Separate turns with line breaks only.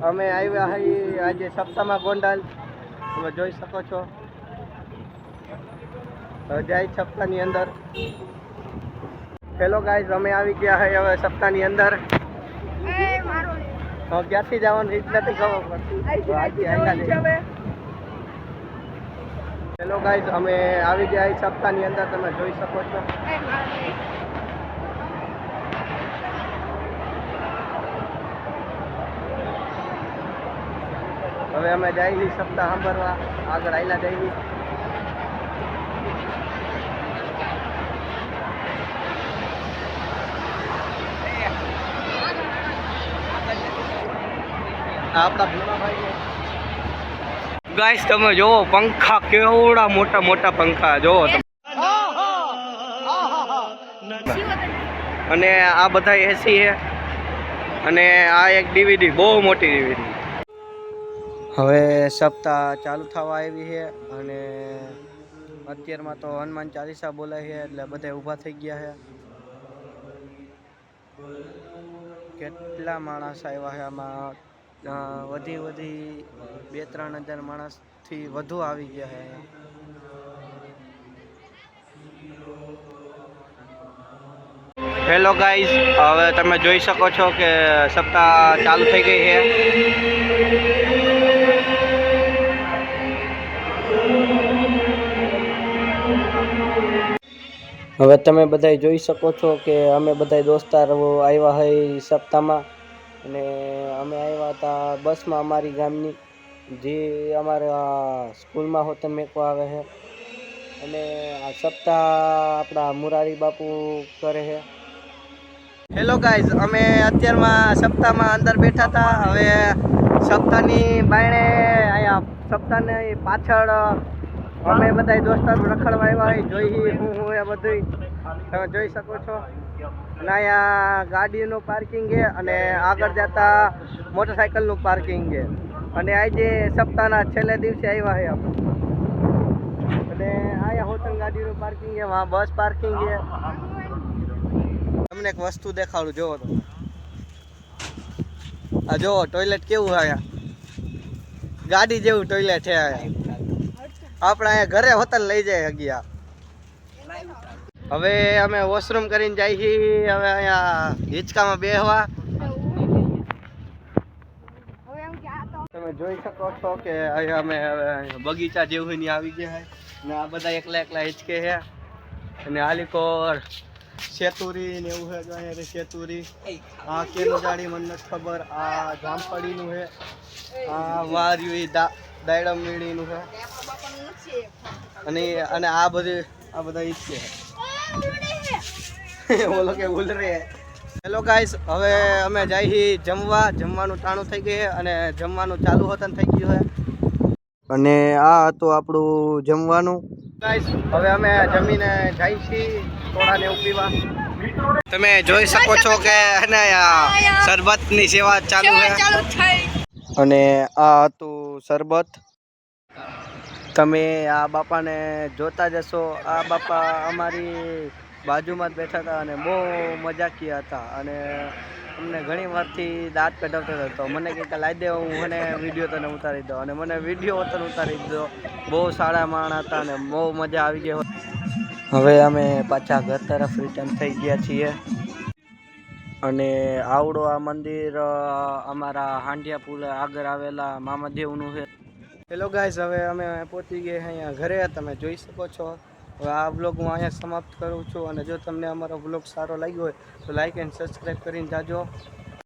અમે આવ્યા હઈ આજે સપ્તાહમાં ગોંડલ, તમે જોઈ શકો છો. જાય સપ્તાહની અંદર. હેલો ગાઈઝ, અમે આવી ગયા હઈ હવે સપ્તાહની અંદર. ક્યાંથી જવાનું રીત નથી ખબર પડતી. હેલો ગાઈઝ, અમે આવી ગયા સપ્તાહની અંદર, તમે જોઈ શકો છો. હવે અમે જઈએ સપ્તાહ સાંભળવા, આગળ આયલા જઈએ. આપણા ભીમાભાઈ ગાઈસ, તમે જોવો પંખા, કેવડા મોટા મોટા પંખા જોવો તમે. અને આ બધા એસી છે અને આ એક ડીવીડી, બહુ મોટી ડીવીડી. હવે સપ્તાહ ચાલુ થવા આવી છે અને અત્યારમાં તો હનુમાન ચાલીસા બોલાય છે એટલે બધા ઊભા થઈ ગયા છે. કેટલા માણસ આવ્યા છે આમાં, વધી 2-3 હજાર માણસથી વધુ આવી ગયા છે અહીંયા. હેલો ગાઈઝ, હવે તમે જોઈ શકો છો કે સપ્તાહ ચાલુ થઈ ગઈ છે. હવે તમે બધા જોઈ શકો છો કે અમે બધા દોસ્તારો આવ્યા હોય સપ્તાહમાં, અને અમે આવ્યા હતા બસમાં અમારી ગામની, જે અમારા સ્કૂલમાં હોતન મેકવા આવે છે. અને આ સપ્તાહ આપણા મુરારી બાપુ કરે છે. હેલો ગાઈઝ, અમે અત્યારમાં સપ્તાહમાં અંદર બેઠા હતા. હવે સપ્તાહની બાયણે અહીંયા સપ્તાહની પાછળ અમે બધા દોસ્તારો રખડવા આવ્યા હોય, જોઈએ હું એ બધું તમે જોઈ શકો છો. અને અહીંયા ગાડીનું પાર્કિંગ છે અને આગળ જતા મોટરસાઇકલનું પાર્કિંગ છે. અને આજે સપ્તાહના છેલ્લે દિવસે આવ્યા છે આપણે. અને અહીંયા હોટલ ગાડીનું પાર્કિંગ છે, વहाँ બસ પાર્કિંગ છે. તમને એક વસ્તુ દેખાડું, જોવો તો. આ જોવો ટોયલેટ કેવું અહીંયા, ગાડી જેવું ટોયલેટ છે અહીંયા. આપણે અહીંયા ઘરે હોટલ લઈ જાય ગયા. હવે અમે વોશરૂમ કરીને જાય છીએ. હવે અહીંયા હિંચકામાં બેહવા. તમે જોઈ શકો છો કે અહીંયા અમે બગીચા જેવું ની આવી ગયા છે ને આ બધા એકલા એકલા હિંચકે છે. અને આલીકોર સેતુરી ને એવું છે, અહીંયા સેતુરી. આ કેનું જાડી મને નથી ખબર. આ જામફળીનું છે, આ વાર્યું દાયડમ મીડીનું છે. અને આ બધા હિંચકે છે. બોલો કે ઉલ રે. હેલો ગાઈસ, હવે અમે જઈએ જમવાનું ટાણું થઈ ગયું છે અને જમવાનું ચાલુ હોતન થઈ ગયું છે. અને આ હતું આપણું જમવાનું. ગાઈસ, હવે અમે જમીને જઈએ છીએ થોડા ને એવું પીવા. તમે જોઈ શકો છો કે શરબતની સેવા ચાલુ છે. અને આ હતું શરબત. તમે આ બાપાને જોતા જશો. આ બાપા અમારી બાજુમાં જ બેઠા હતા અને બહુ મજાકિયા હતા. અને અમને ઘણી વારથી દાંત કઢાવતા હતો. મને કંઈક લાવી દે, હું મને વિડીયો તને ઉતારી દો. અને મને વિડીયો તને ઉતારી દીધો. બહુ સારા માણસ હતા અને બહુ મજા આવી ગઈ. હવે અમે પાછા ઘર તરફ રિટર્ન થઈ ગયા છીએ. અને આવડો આ મંદિર અમારા હાંડિયા પુલ આગળ આવેલા મામાદેવનું છે. હેલો ગાઈઝ, હવે અમે પહોંચી ગયા અહીંયા ઘરે. તમે જોઈ શકો છો. હવે આ બ્લોગ હું અહીંયા સમાપ્ત કરું છું. અને જો તમને અમારો બ્લોગ સારો લાગ્યો હોય તો લાઈક એન્ડ સબસ્ક્રાઈબ કરીને જાજો.